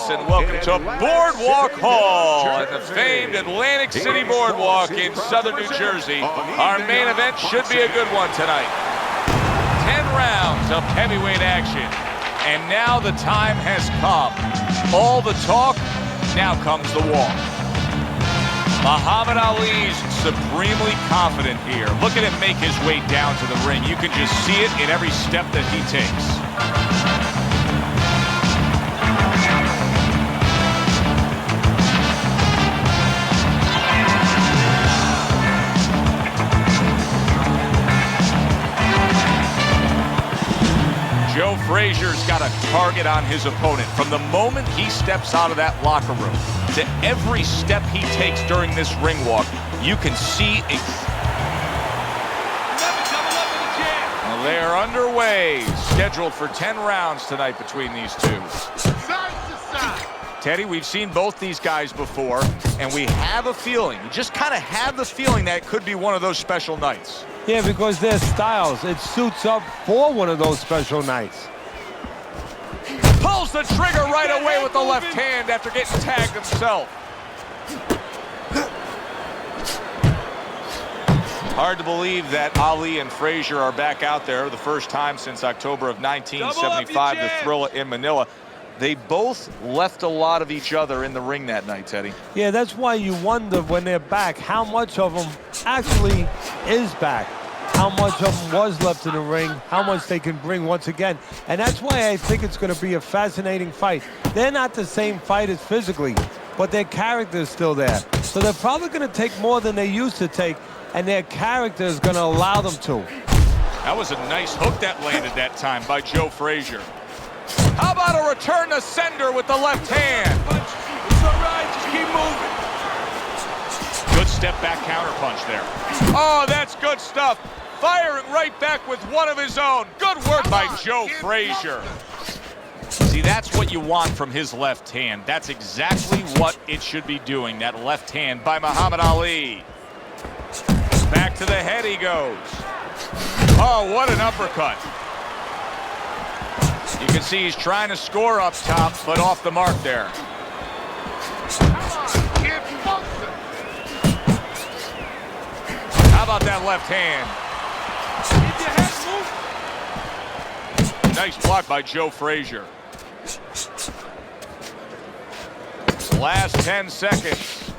Yes, and welcome to Boardwalk Hall at the famed Atlantic City Boardwalk in southern New Jersey. Our main event should be a good one tonight. 10 rounds of heavyweight action. And now the time has come. All the talk, now comes the walk. Muhammad Ali's supremely confident here. Look at him make his way down to the ring. You can just see it in every step that he takes. Joe Frazier's got a target on his opponent. From the moment he steps out of that locker room to every step he takes during this ring walk, you can see it. Well, they're underway, scheduled for 10 rounds tonight between these two. Teddy, we've seen both these guys before, and we have a feeling, we just kind of have the feeling that it could be one of those special nights. Yeah, because their styles, it suits up for one of those special nights. Pulls the trigger right away with the left hand after getting tagged himself. Hard to believe that Ali and Frazier are back out there the first time since October of 1975, the Thrilla in Manila. They both left a lot of each other in the ring that night, Teddy. Yeah, that's why you wonder when they're back how much of them actually is back, how much of them was left in the ring, how much they can bring once again. And that's why I think it's going to be a fascinating fight. They're not the same fighters physically, but their character is still there. So they're probably going to take more than they used to take, and their character is going to allow them to. That was a nice hook that landed that time by Joe Frazier. How about a return to sender with the left hand? It's all right, just keep moving. Good step back counter punch there. Oh, that's good stuff. Firing right back with one of his own. Good work by Joe Frazier. See, that's what you want from his left hand. That's exactly what it should be doing, that left hand by Muhammad Ali. Back to the head he goes. Oh, what an uppercut. You can see he's trying to score up top, but off the mark there. How about that left hand? Nice block by Joe Frazier. Last 10 seconds.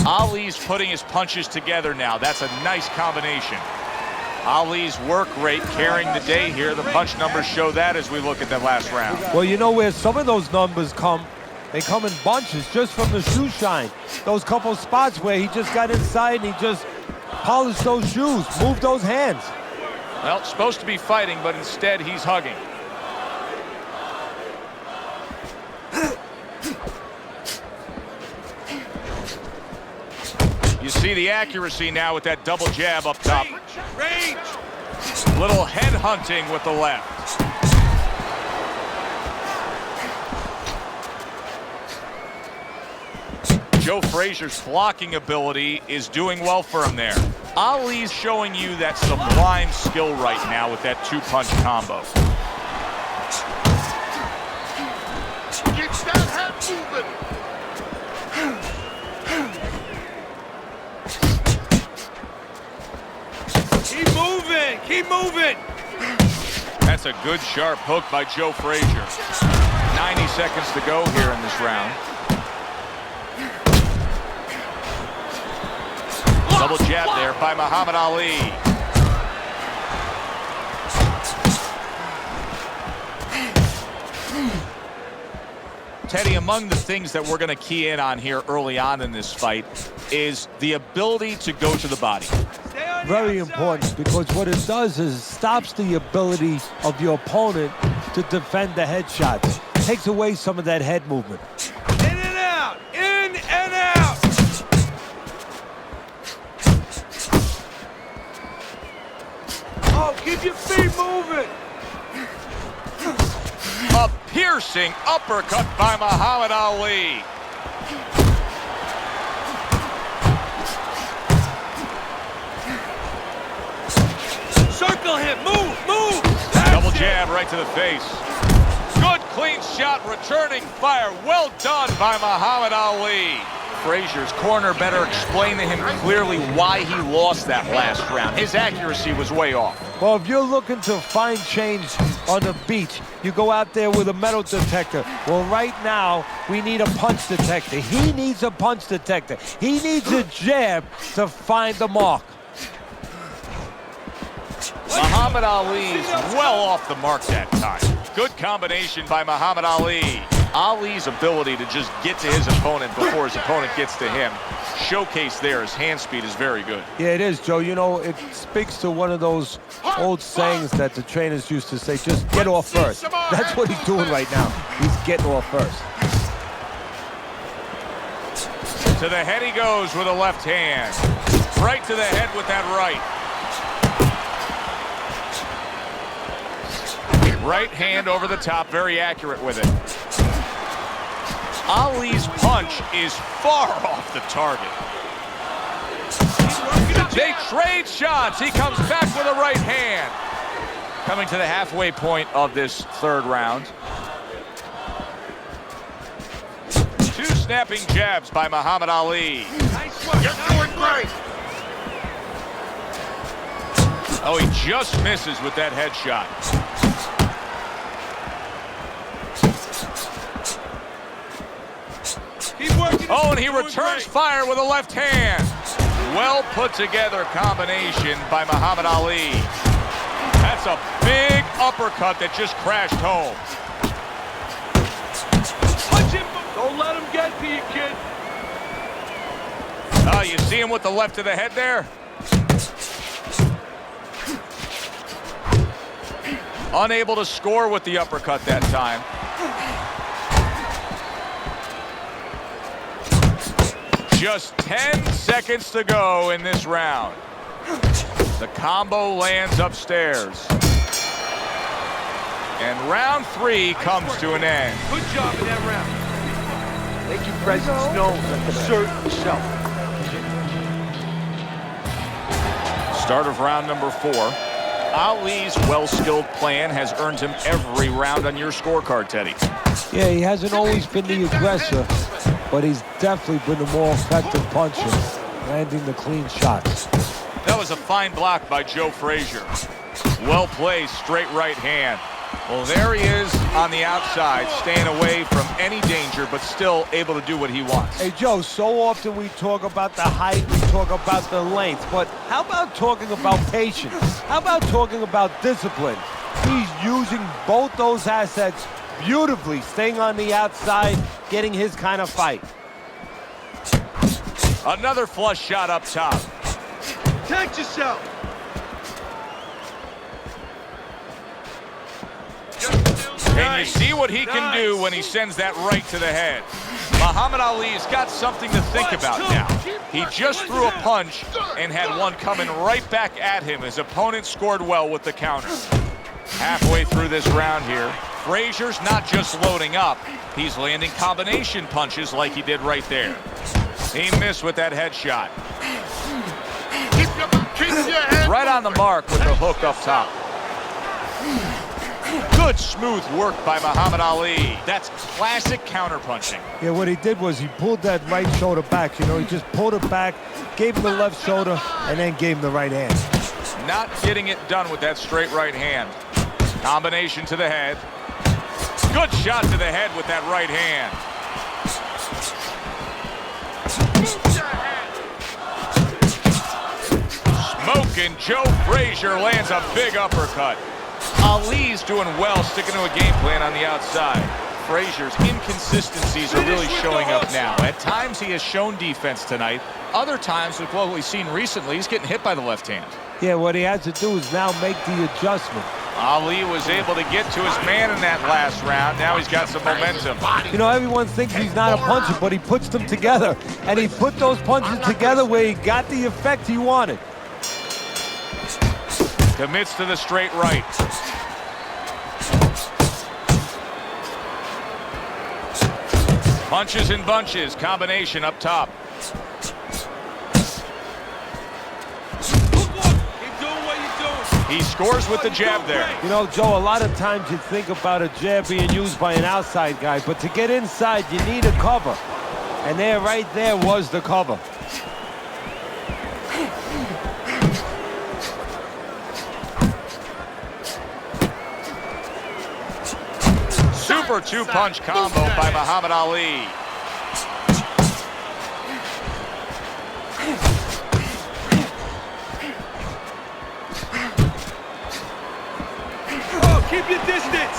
Ali's putting his punches together now. That's a nice combination. Ali's work rate carrying the day here. The punch numbers show that as we look at that last round. Well, you know where some of those numbers come? They come in bunches just from the shoe shine. Those couple spots where he just got inside and he just polished those shoes, moved those hands. Well, supposed to be fighting, but instead he's hugging. You see the accuracy now with that double jab up top. Range. Little head hunting with the left. Joe Frazier's blocking ability is doing well for him there. Ali's showing you that sublime skill right now with that two-punch combo. Get that head moving. Keep moving, keep moving. That's a good sharp hook by Joe Frazier. 90 seconds to go here in this round. Double jab there by Muhammad Ali. Teddy, among the things that we're going to key in on here early on in this fight is the ability to go to the body. Very important, because what it does is stops the ability of your opponent to defend the headshots. Takes away some of that head movement. In and out, in and out. Oh, keep your feet moving. A piercing uppercut by Muhammad Ali. Circle him, move, move. Double jab right to the face. Good clean shot, returning fire. Well done by Muhammad Ali. Frazier's corner better explain to him clearly why he lost that last round. His accuracy was way off. Well, if you're looking to find change on the beach, you go out there with a metal detector. Well, right now, we need a punch detector. He needs a punch detector. He needs a jab to find the mark. Muhammad Ali's well off the mark that time. Good combination by Muhammad Ali. Ali's ability to just get to his opponent before his opponent gets to him, showcased there. His hand speed is very good. Yeah, it is, Joe. You know, it speaks to one of those old sayings that the trainers used to say, just get off first. That's what he's doing right now. He's getting off first. To the head he goes with a left hand. Right to the head with that right. Right hand over the top, very accurate with it. Ali's punch is far off the target. They trade shots. He comes back with a right hand. Coming to the halfway point of this third round. Two snapping jabs by Muhammad Ali. Nice work. You're doing great. Oh, he just misses with that headshot. Oh, and he returns fire with a left hand. Well put together combination by Muhammad Ali. That's a big uppercut that just crashed home. Punch him. Don't let him get to you, kid. Oh, you see him with the left to the head there? Unable to score with the uppercut that time. Just 10 seconds to go in this round. The combo lands upstairs. And round 3 comes to an end. Good job in that round. Make your presence known. Assert yourself. Start of round number 4. Ali's well-skilled plan has earned him every round on your scorecard, Teddy. Yeah, he hasn't always been the aggressor, but he's definitely been the more effective puncher, landing the clean shots. That was a fine block by Joe Frazier. Well placed, straight right hand. Well, there he is on the outside, staying away from any danger, but still able to do what he wants. Hey, Joe, so often we talk about the height, we talk about the length, but how about talking about patience? How about talking about discipline? He's using both those assets beautifully, staying on the outside, getting his kind of fight. Another flush shot up top. Protect yourself. And you see what he can do when he sends that right to the head. Muhammad Ali's got something to think about now. He just threw a punch and had one coming right back at him. His opponent scored well with the counter. Halfway through this round here, Frazier's not just loading up, he's landing combination punches like he did right there. He missed with that headshot. Right on the mark with the hook up top. Good smooth work by Muhammad Ali. That's classic counterpunching. Yeah, what he did was he pulled that right shoulder back. You know, he just pulled it back, gave him the left shoulder, and then gave him the right hand. Not getting it done with that straight right hand. Combination to the head. Good shot to the head with that right hand. Smoking Joe Frazier lands a big uppercut. Ali's doing well, sticking to a game plan on the outside. Frazier's inconsistencies are really showing up now. At times he has shown defense tonight. Other times, with what we've seen recently, he's getting hit by the left hand. Yeah, what he has to do is now make the adjustment. Ali was able to get to his man in that last round. Now he's got some momentum. You know, everyone thinks he's not a puncher, but he puts them together. And he put those punches together where he got the effect he wanted. Commits to the straight right. Punches and bunches, combination up top. He scores with the jab there. You know, Joe, a lot of times you think about a jab being used by an outside guy, but to get inside, you need a cover. And there, right there, was the cover. Super two-punch combo by Muhammad Ali. Oh, keep your distance.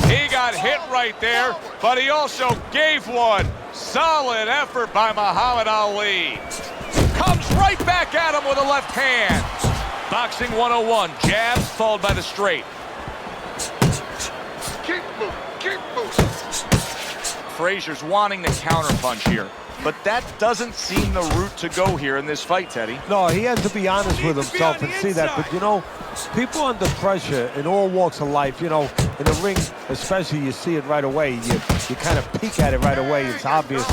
He got hit right there, but he also gave one. Solid effort by Muhammad Ali. Comes right back at him with a left hand. Boxing 101, jabs followed by the straight. Keep moving, keep moving. Frazier's wanting the counterpunch here, but that doesn't seem the route to go here in this fight, Teddy. No, he has to be honest with himself and see that. But, you know, people under pressure in all walks of life, you know, in the ring especially, you see it right away. You kind of peek at it right away. It's obvious.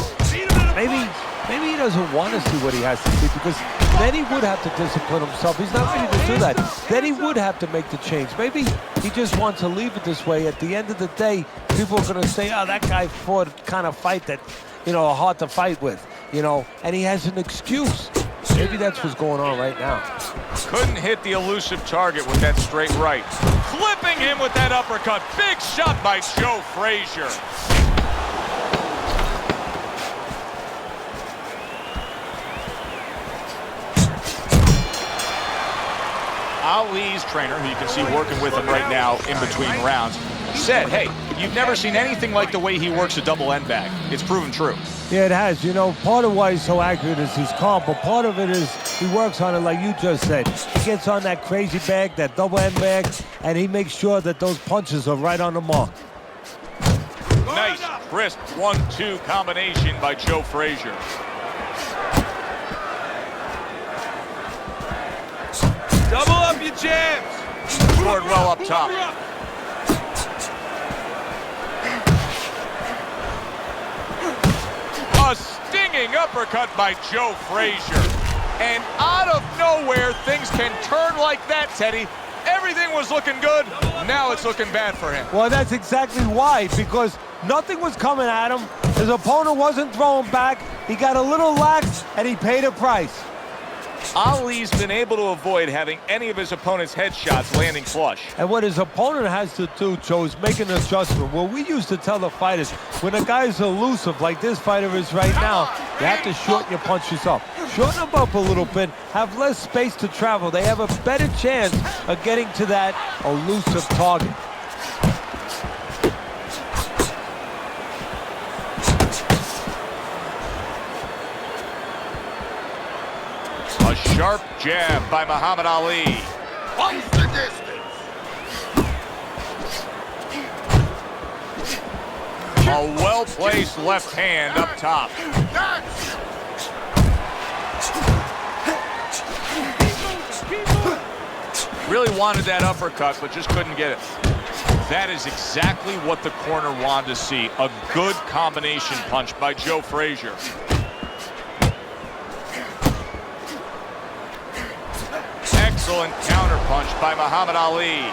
Maybe he doesn't want to see what he has to see, because then he would have to discipline himself. He's not ready to do that. Then he would have to make the change. Maybe he just wants to leave it this way. At the end of the day, people are going to say, oh, that guy fought a kind of fight that, you know, hard to fight with, you know, and he has an excuse. Maybe that's what's going on right now. Couldn't hit the elusive target with that straight right. Flipping him with that uppercut. Big shot by Joe Frazier. Ali's trainer, who you can see working with him right now in between rounds, said, hey, you've never seen anything like the way he works a double end bag. It's proven true. Yeah, it has. You know, part of why he's so accurate is his calm, but part of it is he works on it like you just said. He gets on that crazy bag, that double end bag, and he makes sure that those punches are right on the mark. Nice, crisp 1-2 combination by Joe Frazier. Double up your jabs. Scored well up top. A stinging uppercut by Joe Frazier. And out of nowhere, things can turn like that, Teddy. Everything was looking good. Now it's looking bad for him. Well, that's exactly why, because nothing was coming at him. His opponent wasn't throwing back. He got a little lax, and he paid a price. Ali's been able to avoid having any of his opponent's headshots landing flush. And what his opponent has to do, Joe, is make an adjustment. Well, we used to tell the fighters, when a guy's elusive like this fighter is right now, you have to shorten your punches up. Shorten them up a little bit, have less space to travel. They have a better chance of getting to that elusive target. A sharp jab by Muhammad Ali. What's the distance? A well-placed left hand up top. Really wanted that uppercut, but just couldn't get it. That is exactly what the corner wanted to see. A good combination punch by Joe Frazier. Excellent counterpunch by Muhammad Ali.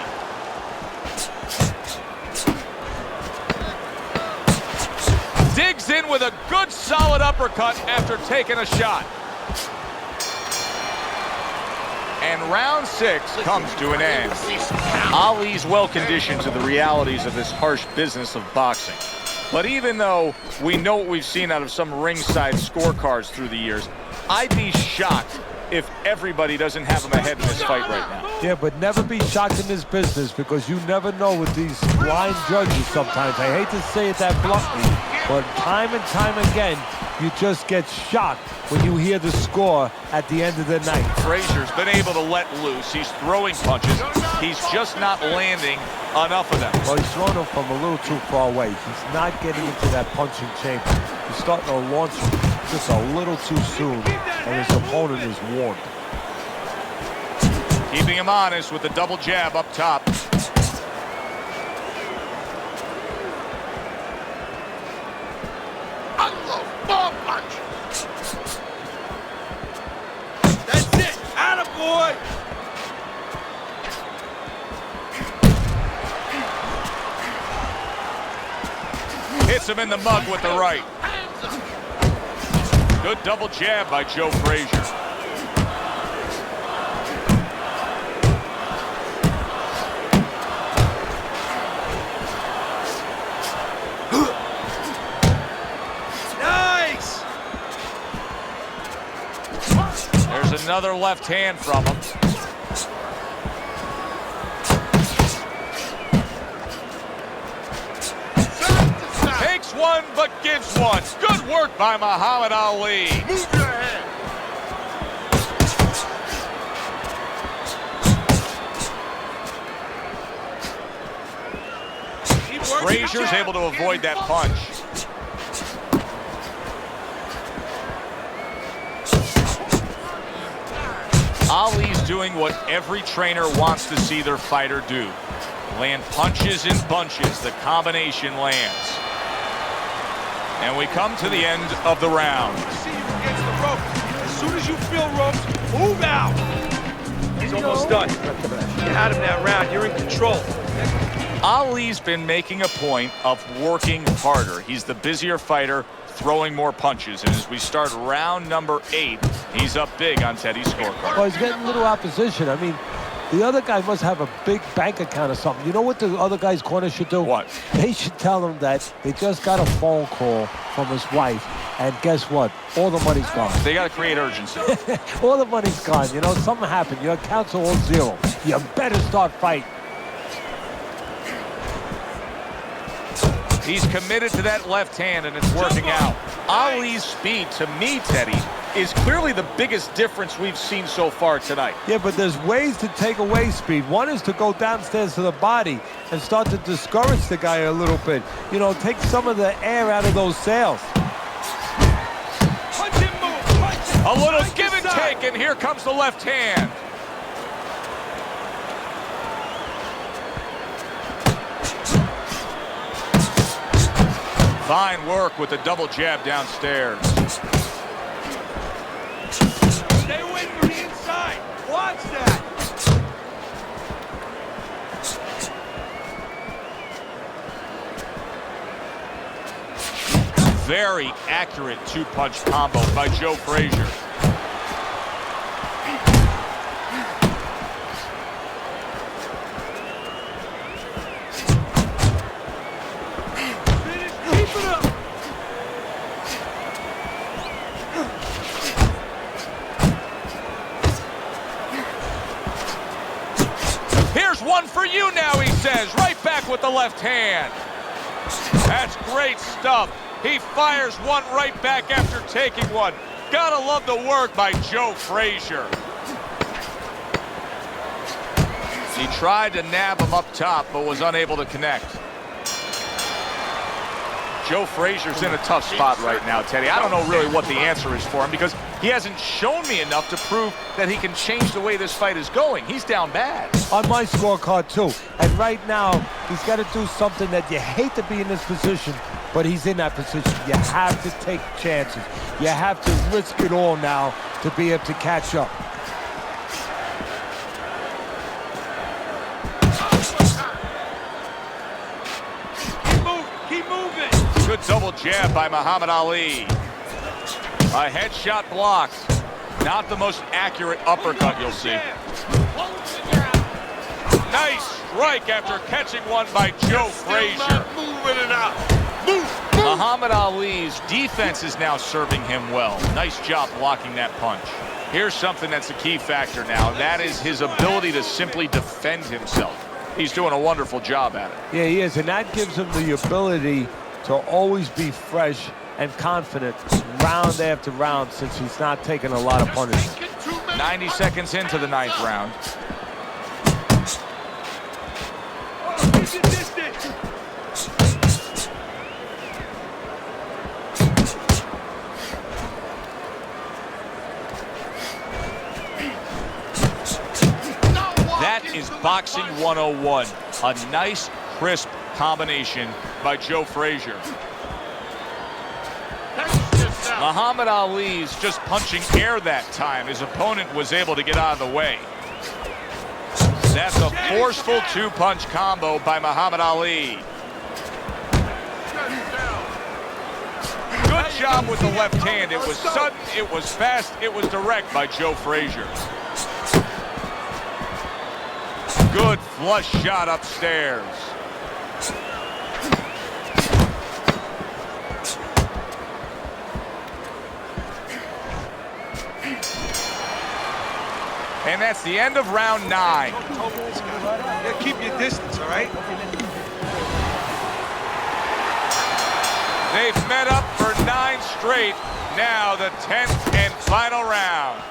Digs in with a good solid uppercut after taking a shot. And round 6 comes to an end. Ali's well conditioned to the realities of this harsh business of boxing. But even though we know what we've seen out of some ringside scorecards through the years, I'd be shocked if everybody doesn't have him ahead in this fight right now. Yeah, but never be shocked in this business, because you never know with these blind judges sometimes. I hate to say it that bluntly, but time and time again, you just get shocked when you hear the score at the end of the night. Frazier's been able to let loose. He's throwing punches. He's just not landing enough of them. Well, he's throwing them from a little too far away. He's not getting into that punching chamber. He's starting to launch him just a little too soon, and his opponent is warned. Keeping him honest with the double jab up top. Ball punch. That's it. Attaboy. Hits him in the mug with the right. Good double jab by Joe Frazier. Nice! There's another left hand from him. Takes one, but gives one. Good work by Muhammad Ali. Move your hand. Frazier's able to avoid that punch. Ali's doing what every trainer wants to see their fighter do. Land punches in bunches. The combination lands. And we come to the end of the round. See you against the ropes. As soon as you feel ropes, move out. He's almost done. You had him that round. You're in control. Ali's been making a point of working harder. He's the busier fighter, throwing more punches. And as we start round number 8, he's up big on Teddy's scorecard. Well, he's getting little opposition. I mean, the other guy must have a big bank account or something. You know what the other guy's corner should do? What? They should tell him that they just got a phone call from his wife, and guess what? All the money's gone. They got to create urgency. All the money's gone. You know, something happened. Your accounts are all zero. You better start fighting. He's committed to that left hand, and it's working out. Ali's speed, to me, Teddy, is clearly the biggest difference we've seen so far tonight. Yeah, but there's ways to take away speed. One is to go downstairs to the body and start to discourage the guy a little bit. You know, take some of the air out of those sails. Punch and move. Punch and A little punch give and inside. take, and here comes the left hand. Fine work with the double jab downstairs. Stay away from the inside. Watch that. Very accurate two-punch combo by Joe Frazier. Keep it up. Here's one for you now, he says. Right back with the left hand. That's great stuff. He fires one right back after taking one. Gotta love the work by Joe Frazier. He tried to nab him up top, but was unable to connect. Joe Frazier's in a tough spot right now, Teddy. I don't know really what the answer is for him because he hasn't shown me enough to prove that he can change the way this fight is going. He's down bad. On my scorecard, too. And right now, he's got to do something that you hate to be in this position, but he's in that position. You have to take chances. You have to risk it all now to be able to catch up. Keep moving. Good double jab by Muhammad Ali. A headshot blocked. Not the most accurate uppercut you'll see. Nice strike after catching one by Joe Frazier. Moving it out. Move. Muhammad Ali's defense is now serving him well. Nice job blocking that punch. Here's something that's a key factor now. That is his ability to simply defend himself. He's doing a wonderful job at it. Yeah, he is, and that gives him the ability to always be fresh and confident round after round since he's not taking a lot of punishment. 90 seconds into the 9th round. Keep your distance. That is boxing 101. A nice, crisp combination by Joe Frazier. Muhammad Ali's just punching air that time. His opponent was able to get out of the way. That's a forceful two-punch combo by Muhammad Ali. job with the left hand. It was sudden, it was fast, it was direct by Joe Frazier. Good flush shot upstairs. And that's the end of round 9. Yeah, keep your distance, all right? They've met up for 9 straight. Now the 10th and final round.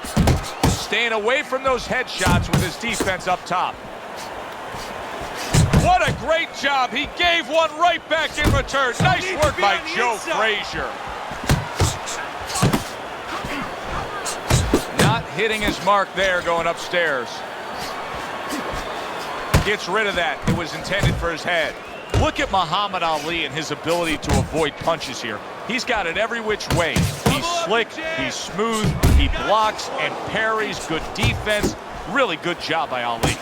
Staying away from those headshots with his defense up top. What a great job. He gave one right back in return. Nice work by Joe Frazier. Not hitting his mark there going upstairs. Gets rid of that. It was intended for his head. Look at Muhammad Ali and his ability to avoid punches here. He's got it every which way. He's slick, he's smooth, he blocks and parries. Good defense. Really good job by Ali.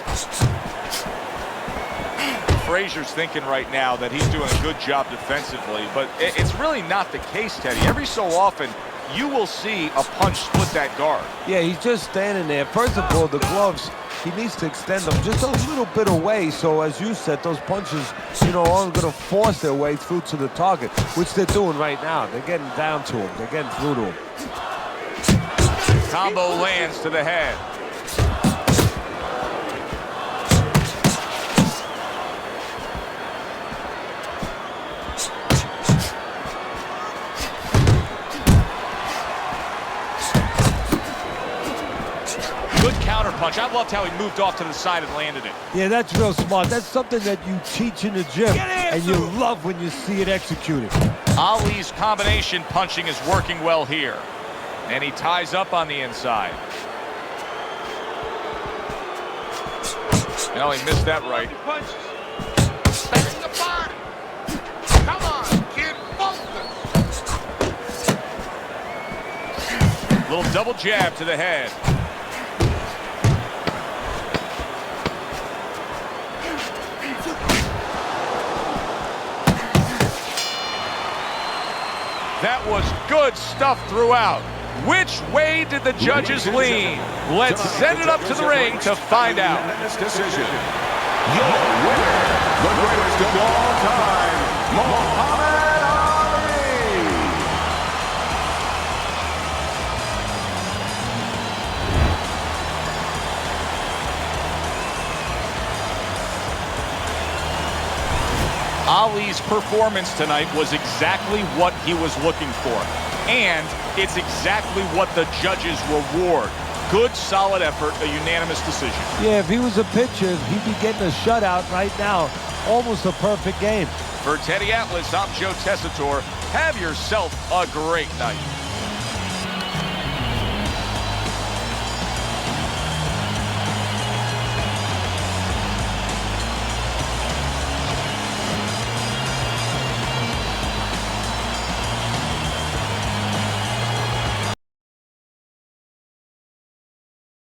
Frazier's thinking right now that he's doing a good job defensively, but it's really not the case, Teddy. Every so often, you will see a punch split that guard. Yeah, he's just standing there. First of all, the gloves, he needs to extend them just a little bit away. So as you said, those punches, you know, aren't going to force their way through to the target, which they're doing right now. They're getting down to him. They're getting through to him. Combo lands to the head. Good counter punch. I loved how he moved off to the side and landed it. Yeah, that's real smart. That's something that you teach in the gym, and you love when you see it executed. Ali's combination punching is working well here. And he ties up on the inside. No, he missed that right. Back in the body. Come on, kid. Little double jab to the head. That was good stuff throughout. Which way did the judges lean? Let's send it up to the ring to find out. Decision. Your winner, the greatest of all time, Muhammad Ali. Ali's performance tonight was exactly what he was looking for. And it's exactly what the judges reward. Good, solid effort, a unanimous decision. Yeah, if he was a pitcher, he'd be getting a shutout right now. Almost a perfect game. For Teddy Atlas, I'm Joe Tessitore. Have yourself a great night.